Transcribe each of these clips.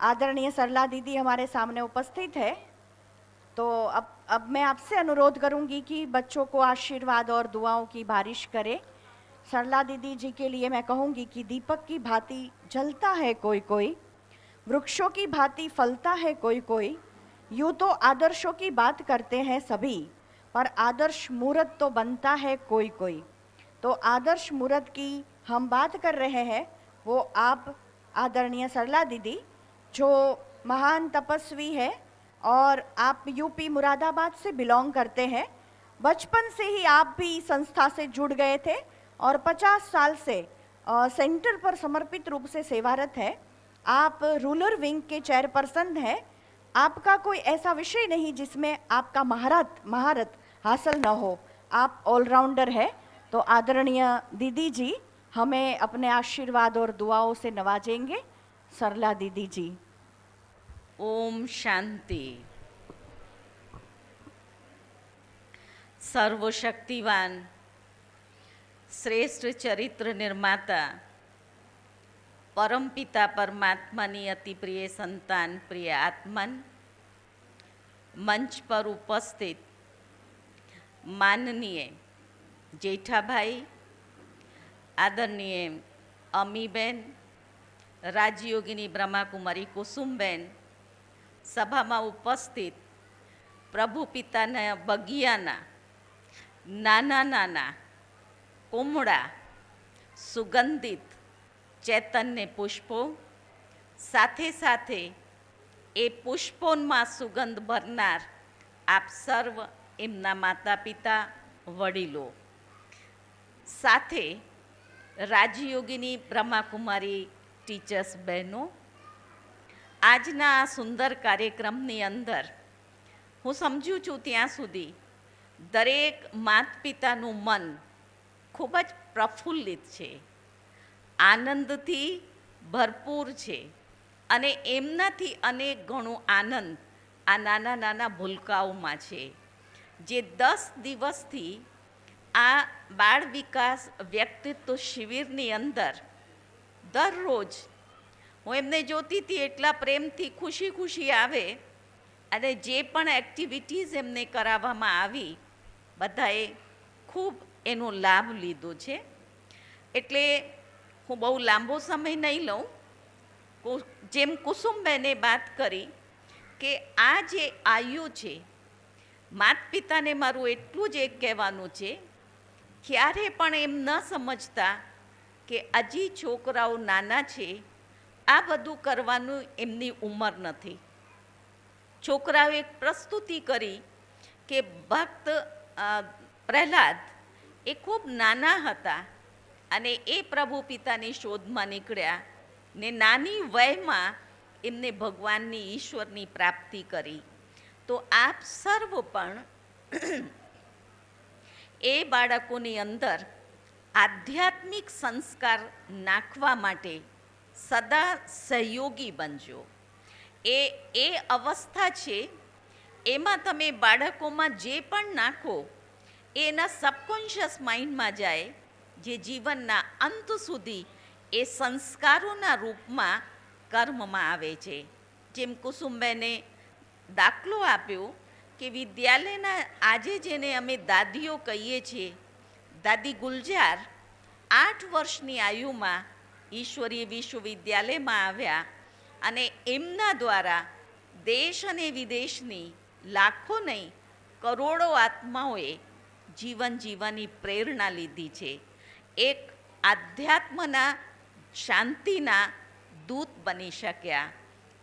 आदरणीय सरला दीदी हमारे सामने उपस्थित है। तो अब मैं आपसे अनुरोध करूंगी कि बच्चों को आशीर्वाद और दुआओं की बारिश करें। सरला दीदी जी के लिए मैं कहूंगी कि दीपक की भांति जलता है कोई कोई, वृक्षों की भांति फलता है कोई कोई। यूं तो आदर्शों की बात करते हैं सभी, पर आदर्श मूर्त तो बनता है कोई कोई। तो आदर्श मूर्त की हम बात कर रहे हैं, वो आप आदरणीय सरला दीदी, जो महान तपस्वी है और आप यूपी मुरादाबाद से बिलोंग करते हैं। बचपन से ही आप भी संस्था से जुड़ गए थे और 50 साल से सेंटर पर समर्पित रूप से सेवारत है। आप रूरल विंग के चेयरपर्सन हैं। आपका कोई ऐसा विषय नहीं जिसमें आपका महारत हासिल न हो, आप ऑलराउंडर है। तो आदरणीय दीदी जी हमें अपने आशीर्वाद और दुआओं से नवाजेंगे। सरला दीदी जी। ओम शांति। सर्वशक्तिवान श्रेष्ठ चरित्र निर्माता परमपिता परमात्मानी अति प्रिय संतान प्रिय आत्मन, मंच पर उपस्थित माननीय जेठाभाई, आदरणीय अमीबेन, રાજયોગિની બ્રહ્માકુમારી કુસુમબેન, સભામાં ઉપસ્થિત પ્રભુ પિતાના બગિયાના નાના નાના કોમળા સુગંધિત ચૈતન્ય પુષ્પો, સાથે સાથે એ પુષ્પોમાં સુગંધ ભરનાર આપ સર્વ, એમના માતા પિતા, વડીલો, સાથે રાજયોગિની બ્રહ્માકુમારી ટીચર્સ બહેનો, આજના આ સુંદર કાર્યક્રમની અંદર હું સમજું છું ત્યાં સુધી દરેક માત પિતાનું મન ખૂબ જ પ્રફુલ્લિત છે, આનંદથી ભરપૂર છે અને એમનાથી અનેક ગણો આનંદ આ નાના નાના ભૂલકાઓમાં છે, જે 10 દિવસથી આ બાળ વિકાસ વ્યક્તિત્વ શિબિરની અંદર દરરોજ હું એમને જોતી હતી, એટલા પ્રેમથી ખુશી ખુશી આવે અને જે પણ એક્ટિવિટીઝ એમને કરાવવામાં આવી બધાએ ખૂબ એનો લાભ લીધો છે. એટલે હું બહુ લાંબો સમય નહીં લઉં. જેમ કુસુમબેને વાત કરી કે આ જે આયુ છે, માત પિતાને મારું એટલું જ એક કહેવાનું છે, ક્યારે પણ એમ ન સમજતા કે હજી છોકરાઓ નાના છે, આ બધું કરવાનું એમની ઉંમર નથી. છોકરાઓએ એક પ્રસ્તુતિ કરી કે ભક્ત પ્રહલાદ એ ખૂબ નાના હતા અને એ પ્રભુ પિતાની શોધમાં નીકળ્યા ને નાની વયમાં એમને ભગવાનની ઈશ્વરની પ્રાપ્તિ કરી. તો આપ સર્વ પણ એ બાળકોની અંદર આધ્યાત્મિક સંસ્કાર નાખવા માટે સદા સહયોગી બનજો. એ અવસ્થા છે, એમાં તમે બાળકોમાં જે પણ નાખો એ એના સબકોન્શિયસ માઇન્ડમાં જાય, જે જીવનના અંત સુધી એ સંસ્કારોના રૂપમાં કર્મમાં આવે છે. જેમ કુસુમબેને દાખલો આપ્યો કે વિદ્યાલયના આજે જેને અમે દાદીઓ કહીએ છીએ, દાદી ગુલજાર 8 વર્ષની આયુમાં ઈશ્વરીય વિશ્વવિદ્યાલયમાં આવ્યા અને એમના દ્વારા દેશ અને વિદેશની લાખો નહીં કરોડો આત્માઓએ જીવન જીવવાની પ્રેરણા લીધી છે. એક આધ્યાત્મના શાંતિના દૂત બની શક્યા.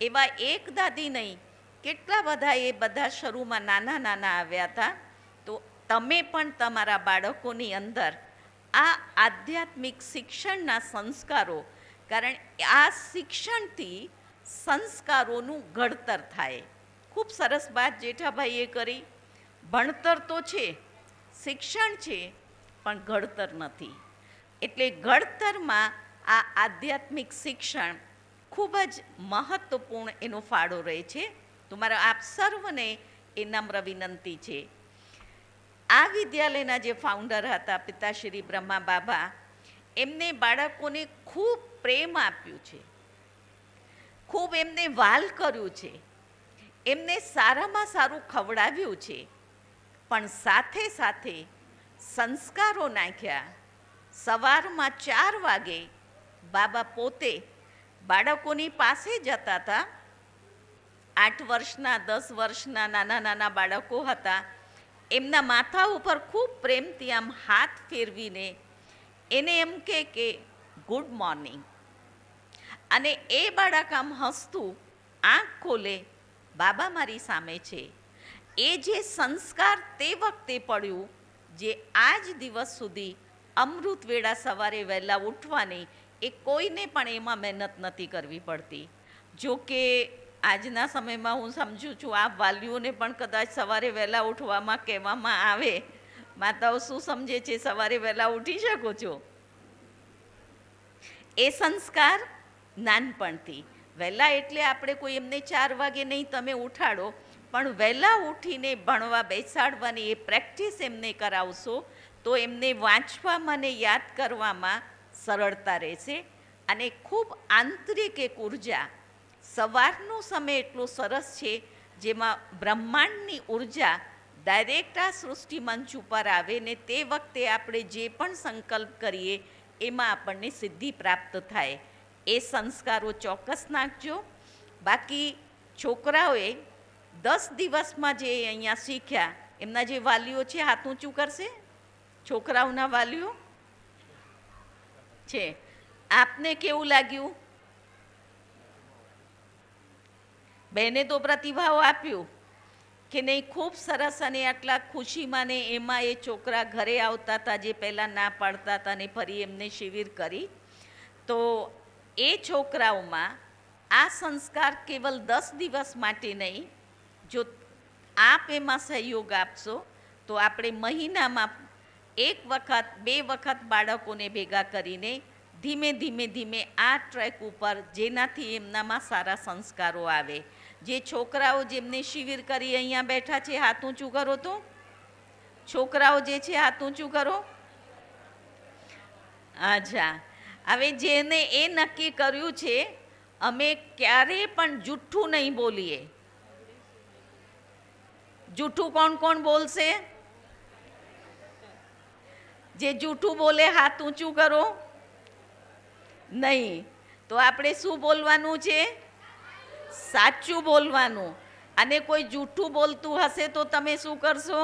એવા એક દાદી નહીં, કેટલા બધા એ બધા શરૂમાં નાના નાના આવ્યા હતા. તો તમે પણ તમારા બાળકોની અંદર આ આધ્યાત્મિક શિક્ષણના સંસ્કારો, કારણ આ શિક્ષણથી સંસ્કારોનું ઘડતર થાય. ખૂબ સરસ વાત જેઠાભાઈએ કરી. ભણતર તો છે, શિક્ષણ છે, પણ ઘડતર નથી. એટલે ઘડતરમાં આ આધ્યાત્મિક શિક્ષણ ખૂબ જ મહત્વપૂર્ણ એનો ફાળો રહે છે. તો મારા આપ સર્વને એ નમ્ર વિનંતી છે. આ વિદ્યાલયના જે ફાઉન્ડર હતા પિતાશ્રી બ્રહ્મા બાબા, એમને બાળકોને ખૂબ પ્રેમ આપ્યું છે. ખૂબ એમને વાલ કર્યું છે, એમને સારામાં સારું ખવડાવ્યું છે, પણ સાથે સાથે સંસ્કારો નાખ્યા. સવારમાં 4 વાગે બાબા પોતે બાળકોની પાસે જતા હતા. 8 વર્ષના 10 વર્ષના નાના નાના બાળકો હતા. એમના માથા ઉપર ખૂબ પ્રેમથી આમ હાથ ફેરવીને એને એમ કે ગુડ મોર્નિંગ. અને એ બાળક આમ હસતું આંખ ખોલે, બાબા મારી સામે છે. એ જે સંસ્કાર તે વખતે પડ્યું, જે આજ દિવસ સુધી અમૃત વેળા સવારે વહેલા ઉઠવાની, એ કોઈને પણ એમાં મહેનત નથી કરવી પડતી. જો કે આજના સમયમાં હું સમજું છું આ વાલીઓને પણ કદાચ સવારે વહેલા ઉઠવામાં કહેવામાં આવે, માતાઓ શું સમજે છે સવારે વહેલા ઉઠી શકો છો? એ સંસ્કાર નાનપણથી વહેલા, એટલે આપણે કોઈ એમને 4 વાગે નહીં તમે ઉઠાડો, પણ વહેલા ઉઠીને ભણવા બેસાડવાની એ પ્રેક્ટિસ એમને કરાવશો તો એમને વાંચવામાં અને યાદ કરવામાં સરળતા રહેશે. અને ખૂબ આંતરિક એક ઉર્જા, સવારનો સમય એટલો સરસ છે જેમાં બ્રહ્માંડની ઉર્જા ડાયરેક્ટ આ સૃષ્ટિ મંચ ઉપર આવે ને તે વખતે આપણે જે પણ સંકલ્પ કરીએ એમાં આપણને સિદ્ધિ પ્રાપ્ત થાય. એ સંસ્કારો ચોક્કસ નાખજો. બાકી છોકરાઓએ 10 દિવસમાં જે અહીંયા શીખ્યા, એમના જે વાલીઓ છે હાથ ઊંચું કરશે. છોકરાઓના વાલીઓ છે, આપને કેવું લાગ્યું? બેને તો પ્રતિભાવ આપ્યું કે નહીં, ખૂબ સરસ. અને આટલા ખુશીમાં ને એમાં એ છોકરા ઘરે આવતા હતા જે પહેલાં ના પાડતા હતા ને ફરી એમને શિબિર કરી. તો એ છોકરાઓમાં આ સંસ્કાર કેવલ 10 દિવસ માટે નહીં, જો આપ એમાં સહયોગ આપશો તો આપણે મહિનામાં 1 વખત 2 વખત બાળકોને ભેગા કરીને ધીમે ધીમે ધીમે આ ટ્રેક ઉપર, જેનાથી એમનામાં સારા સંસ્કારો આવે. જે છોકરાઓ જેમને શિબિર કરી અહીંયા બેઠા છે હાથ ઊંચું કરો. તો છોકરાઓ જે છે હાથ ઊંચું કરો. અચ્છા, હવે જેને એ નક્કી કર્યું છે અમે ક્યારેય પણ જૂઠું નહીં બોલીએ. જૂઠું કોણ કોણ બોલશે? જે જૂઠું બોલે હાથ ઊંચું કરો. નહીં, તો આપણે શું બોલવાનું છે? સાચું બોલવાનું. અને કોઈ જૂઠું બોલતું હશે તો તમે શું કરશો?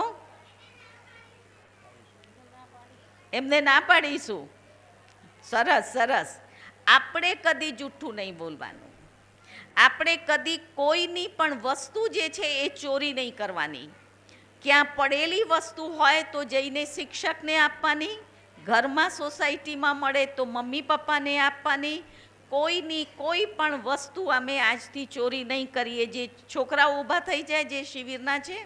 એમને ના પાડીશું. સરસ સરસ. આપણે કદી જૂઠું નહીં બોલવાનું. આપણે કદી કોઈની પણ વસ્તુ જે છે એ ચોરી નહીં કરવાની. ક્યાં પડેલી વસ્તુ હોય તો જઈને શિક્ષકને આપવાની, ઘરમાં સોસાયટીમાં મળે તો મમ્મી પપ્પાને આપવાની. કોઈની કોઈ પણ વસ્તુ અમે આજથી ચોરી નહીં કરીએ. જે છોકરાઓ ઊભા થઈ જાય જે શિબિરના છે,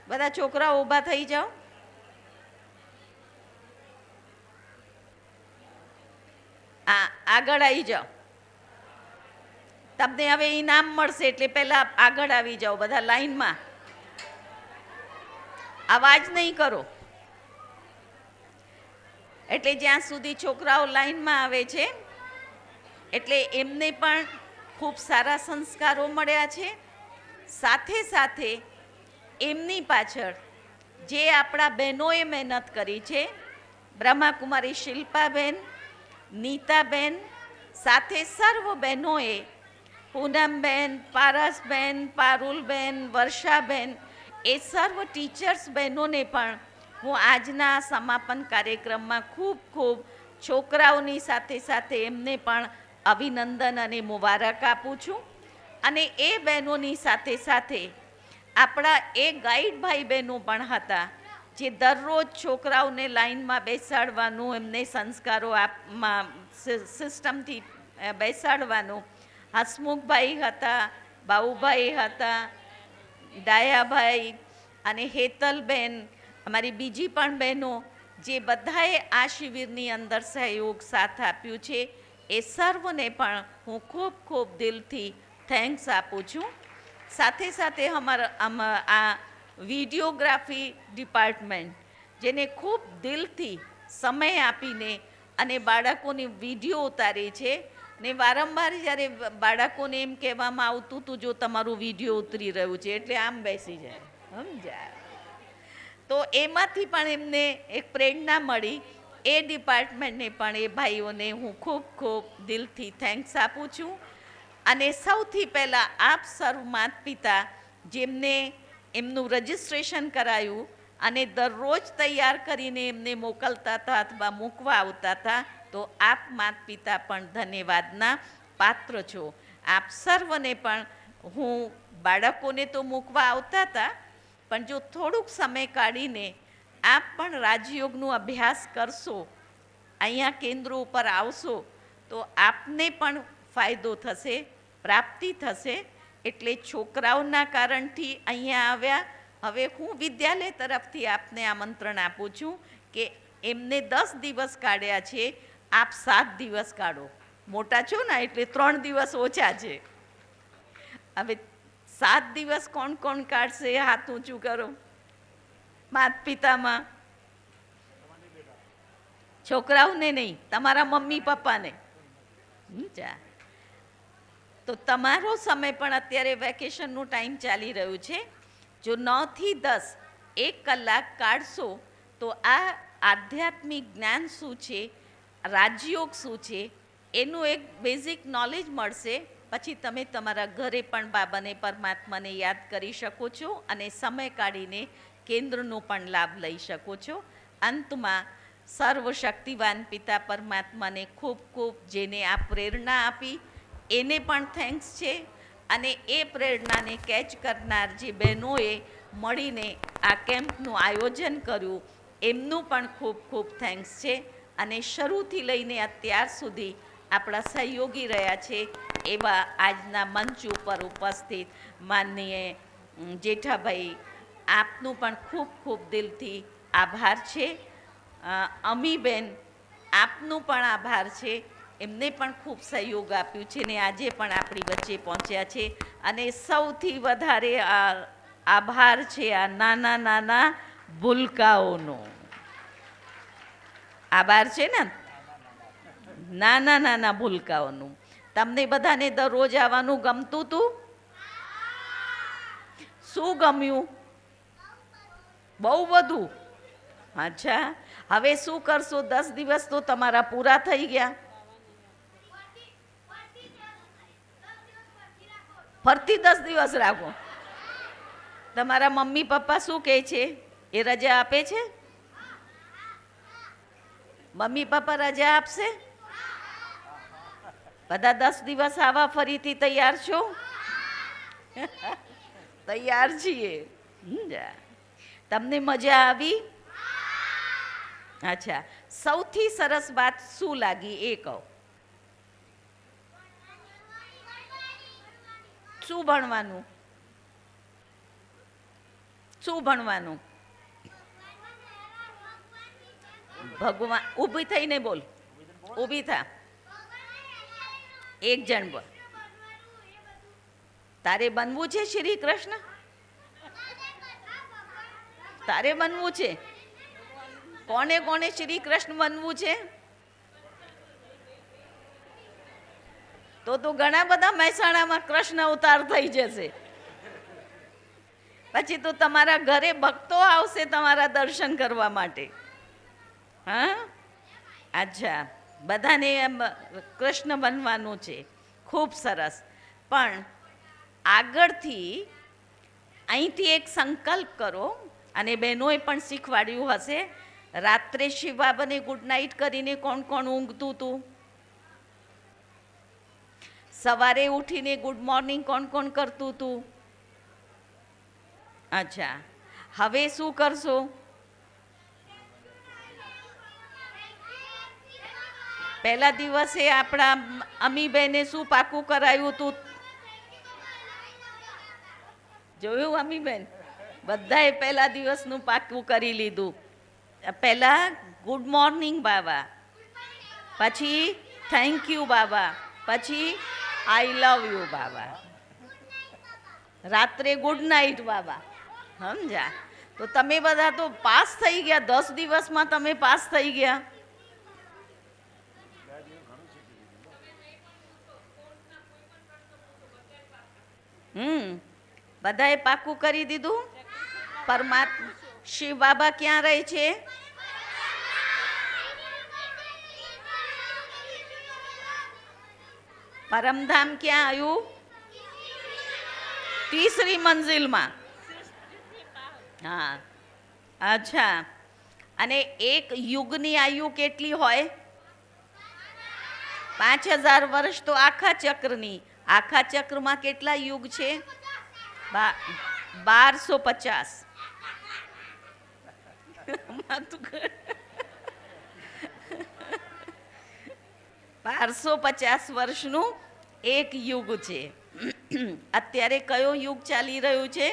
બધા છોકરાઓ ઊભા થઈ જાઓ. આગળ આવી જાઓ. તમને હવે ઇનામ મળશે એટલે પહેલા આગળ આવી જાઓ બધા લાઈનમાં. અવાજ નહીં કરો. એટલે જ્યાં સુધી છોકરાઓ લાઈનમાં આવે છે એટલે એમને પણ ખૂબ સારા સંસ્કારો મળ્યા છે. સાથે સાથે એમની પાછળ જે આપણા બહેનોએ મહેનત કરી છે, બ્રહ્માકુમારી શિલ્પાબેન, નીતાબેન, સાથે સર્વ બહેનોએ, પૂનમબેન, પારસબેન, પારુલબેન, વર્ષાબેન, એ સર્વ ટીચર્સ બહેનોને પણ હું આજના સમાપન કાર્યક્રમમાં ખૂબ ખૂબ છોકરાઓની સાથે સાથે એમને પણ અભિનંદન અને મુબારક આપું છું. અને એ બહેનોની સાથે સાથે આપણા એ ગાઈડ ભાઈ બહેનો પણ હતા જે દરરોજ છોકરાઓને લાઈનમાં બેસાડવાનું, એમને સંસ્કારો આપમાં સિસ્ટમથી બેસાડવાનું. હસમુખભાઈ હતા, બાઉભાઈ હતા, ડાયાભાઈ અને હેતલબેન, અમારી બીજી પણ બહેનો, જે બધાએ આ શિબિરની અંદર સહયોગ સાથ આપ્યું છે, એ સર્વને પણ હું ખૂબ ખૂબ દિલથી થેન્ક્સ આપું છું. સાથે સાથે આ વિડીયોગ્રાફી ડિપાર્ટમેન્ટ, જેને ખૂબ દિલથી સમય આપીને અને બાળકોની વિડીયો ઉતારી છે, ને વારંવાર જ્યારે બાળકોને એમ કહેવામાં આવતું હતું જો તમારું વિડીયો ઉતરી રહ્યું છે એટલે આમ બેસી જાય, સમજ્યા? તો એમાંથી પણ એમને એક પ્રેરણા મળી. એ ડિપાર્ટમેન્ટને પણ એ ભાઈઓને હું ખૂબ ખૂબ દિલથી થેન્ક્સ આપું છું. અને સૌથી પહેલાં આપ સર્વ માતા પિતા જેમને એમનું રજિસ્ટ્રેશન કરાયું અને દરરોજ તૈયાર કરીને એમને મોકલતા હતા અથવા મૂકવા આવતા હતા, તો આપ માતા પિતા પણ ધન્યવાદના પાત્ર છો. આપ સર્વને પણ હું બાળકોને તો મૂકવા આવતા હતા, પણ જો થોડુંક સમય કાઢીને આપ પણ રાજયોગનો અભ્યાસ કરશો, અહીંયા કેન્દ્ર ઉપર આવશો, તો આપને પણ ફાયદો થશે, પ્રાપ્તિ થશે. એટલે છોકરાઓના કારણથી અહીંયા આવ્યા. હવે હું વિદ્યાલય તરફથી આપને આમંત્રણ આપું છું કે એમને 10 દિવસ કાઢ્યા છે, આપ 7 દિવસ કાઢો. મોટા છો ને એટલે 3 દિવસ ઓછા છે. હવે 7 દિવસ કોણ કોણ કાઢશે? હાથ ઊંચું કરો. માતા પિતામાં છોકરાઓને નહીં, તમારા મમ્મી પપ્પાને. તો તમારો સમય પણ અત્યારે વેકેશનનું ટાઈમ ચાલી રહ્યું છે. જો 9 થી 10 1 કલાક કાઢશો તો આ આધ્યાત્મિક જ્ઞાન શું છે, રાજયોગ શું છે, એનું એક બેઝિક નોલેજ મળશે. પછી તમે તમારા ઘરે પણ બાબાને પરમાત્માને યાદ કરી શકો છો અને સમય કાઢીને કેન્દ્રનો પણ લાભ લઈ શકો છો. અંતમાં સર્વશક્તિવાન પિતા પરમાત્માને ખૂબ ખૂબ, જેને આ પ્રેરણા આપી એને પણ થેન્ક્સ છે. અને એ પ્રેરણાને કેચ કરનાર જે બહેનોએ મળીને આ કેમ્પનું આયોજન કર્યું એમનું પણ ખૂબ ખૂબ થેન્ક્સ છે. અને શરૂથી લઈને અત્યાર સુધી આપણા સહયોગી રહ્યા છે એવા આજના મંચ ઉપર ઉપસ્થિત માનનીય જેઠાભાઈ, આપનું પણ ખૂબ ખૂબ દિલથી આભાર છે. અમીબેન, આપનું પણ આભાર છે. એમને પણ ખૂબ સહયોગ આપ્યું છે ને આજે પણ આપણી વચ્ચે પહોંચ્યા છે. અને સૌથી વધારે આભાર છે આ નાના નાના ભૂલકાઓનો. આભાર છે ને નાના નાના ભૂલકાઓનું. તમને બધાને દરરોજ આવવાનું ગમતું હતું? શું ગમ્યું? બહુ બધું. અચ્છા, હવે શું કરશો? 10 દિવસ તો તમારા પૂરા થઈ ગયા. ફરતી 10 દિવસ રાખો. તમારા મમ્મી પપ્પા શું કહે છે? એ રજા આપે છે? મમ્મી પપ્પા રજા આપશે? બધા 10 દિવસ આવા ફરીથી તૈયાર છો? તૈયાર છીએ. તમને મજા આવી? અચ્છા, સૌથી સરસ વાત શું લાગી એ કહો. શું ભણવાનું? શું ભણવાનું? ભગવાન. ઊભી થઈને બોલ. ઊભી થા. એક જણ બોલ. તારે બનવું છે શ્રી કૃષ્ણ? તારે બનવું છે? કોને કોને શ્રી કૃષ્ણ બનવું છે? તો ઘણા બધા મહેસાણામાં કૃષ્ણ અવતાર થઈ જશે. પછી તો તમારા ઘરે ભક્તો આવશે તમારા દર્શન કરવા માટે. હા, અચ્છા, બધાને એમ કૃષ્ણ બનવાનું છે. ખૂબ સરસ. પણ આગળથી અહીંથી એક સંકલ્પ કરો, અને બહેનોએ પણ શીખવાડ્યું હશે. રાત્રે શિવ બાબાને ગુડ નાઇટ કરીને કોણ કોણ ઊંઘતું હતું? સવારે ઉઠીને ગુડ મોર્નિંગ કોણ કોણ કરતું હતું? અચ્છા, હવે શું કરશો? પહેલા દિવસે આપણા અમીબેને શું પાકું કરાયું હતું? જોયું અમીબેન? બધાએ પહેલા દિવસનું પાકું કરી લીધું. પહેલા ગુડ મોર્નિંગ બાબા, પછી થેન્ક યુ બાબા, પછી આઈ લવ યુ બાબા, રાત્રે ગુડ નાઇટ બાબા. સમજા? તો તમે બધા તો પાસ થઈ ગયા. 10 દિવસમાં તમે પાસ થઈ ગયા. બધાએ પાકું કરી દીધું? પરમાત્મા શિવ બાબા ક્યાં રહે છે? પરમધામ ક્યાં આવ્યું? तीसरी मंजिलમાં. હા, અચ્છા. અને એક યુગની આયુ કેટલી હોય? 5000 વર્ષ. તો આખા ચક્રની, આખા ચક્રમાં કેટલા યુગ છે? 1250. 1250 વર્ષનું એક યુગ છે. અત્યારે કયો યુગ ચાલી રહ્યું છે?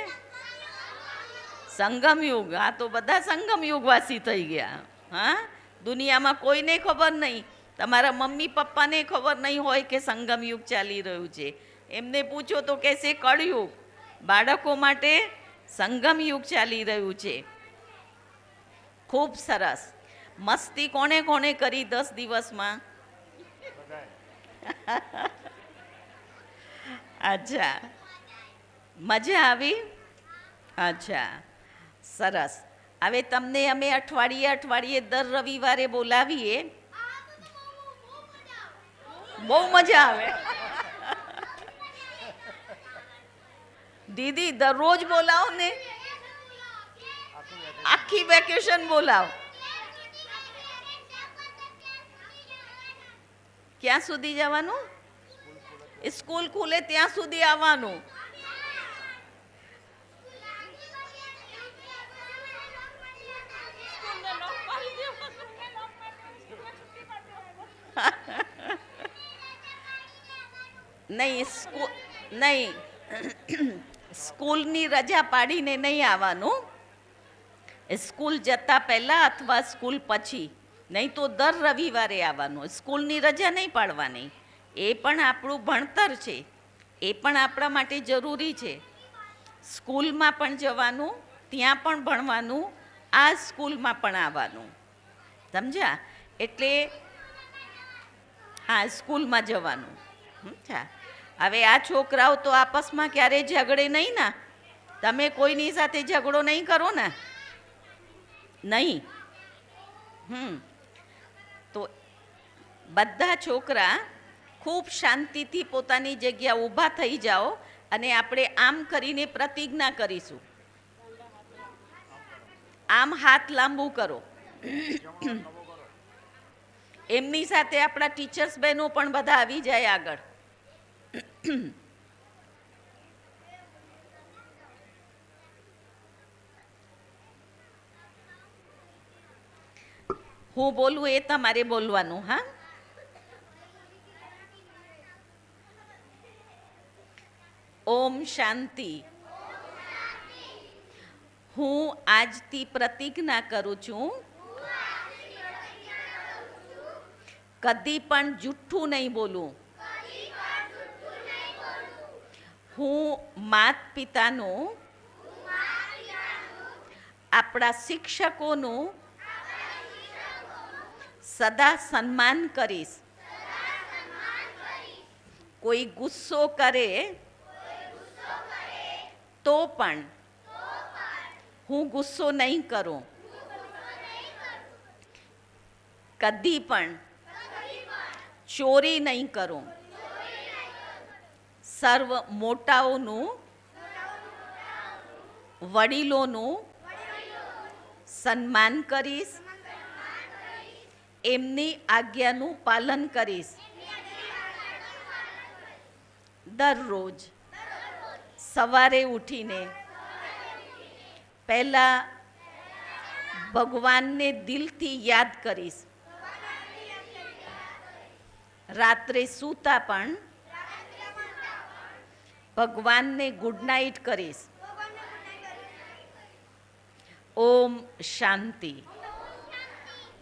સંગમ યુગ. આ તો બધા સંગમ યુગવાસી થઈ ગયા. હા, દુનિયામાં કોઈને ખબર નહીં, તમારા મમ્મી પપ્પાને ખબર નહીં હોય કે સંગમ યુગ ચાલી રહ્યું છે. એમને પૂછો તો કહેશે કળયુગ. બાળકો માટે સંગમ યુગ ચાલી રહ્યું છે. ખૂબ સરસ. મસ્તી કોને કોને કરી 10 દિવસમાં? અચ્છા, મજા આવી? અચ્છા, સરસ. હવે તમને અમે અઠવાડિયે દર રવિવારે બોલાવીએ. બહુ મજા આવે. દીદી દરરોજ બોલાવો ને, આખી વેકેશન બોલાવો. ક્યાં સુધી જવાનું? સ્કૂલ ખુલે ત્યાં સુધી આવવાનું. નહીં, સ્કૂલની રજા પાડીને નહીં આવવાનું. સ્કૂલ જતા પહેલા અથવા સ્કૂલ પછી, નહીં તો દર રવિવારે આવવાનું. સ્કૂલની રજા નહીં પાડવાની. એ પણ આપણું ભણતર છે, એ પણ આપણા માટે જરૂરી છે. સ્કૂલમાં પણ જવાનું, ત્યાં પણ ભણવાનું, આ સ્કૂલમાં પણ આવવાનું. સમજ્યા? એટલે હા, સ્કૂલમાં જવાનું. હવે આ છોકરાઓ તો આપસમાં ક્યારેય ઝઘડે નહીં ને? તમે કોઈની સાથે ઝઘડો નહીં કરો ને? નહીં. તો બધા છોકરા ખૂબ શાંતિથી પોતાની જગ્યા ઊભા થઈ જાઓ અને આપણે આમ કરીને પ્રતિજ્ઞા કરીશું. આમ હાથ લાંબુ કરો. એમની સાથે આપણા ટીચર્સ બહેનો પણ બધા આવી જાય આગળ. હું બોલું એ તમારે બોલવાનું. હા, ઓમ શાંતિ. હું આજથી પ્રતિજ્ઞા કરું છું, કદી પણ જૂઠું નહીં બોલું. હું માત પિતાનું, આપણા શિક્ષકોનું સદા સન્માન કરીશ. કોઈ ગુસ્સો કરે તો પણ હું ગુસ્સો નહીં કરું. કદી પણ ચોરી નહીં કરું. સર્વ મોટાઓનું, વડીલોનું સન્માન કરીશ. એમની આજ્ઞાનું પાલન કરીશ. દરરોજ સવારે ઉઠીને પહેલા ભગવાનને દિલથી યાદ કરીશ. રાત્રે સૂતા પણ ભગવાનને ગુડ નાઇટ કરીશ. ઓમ શાંતિ.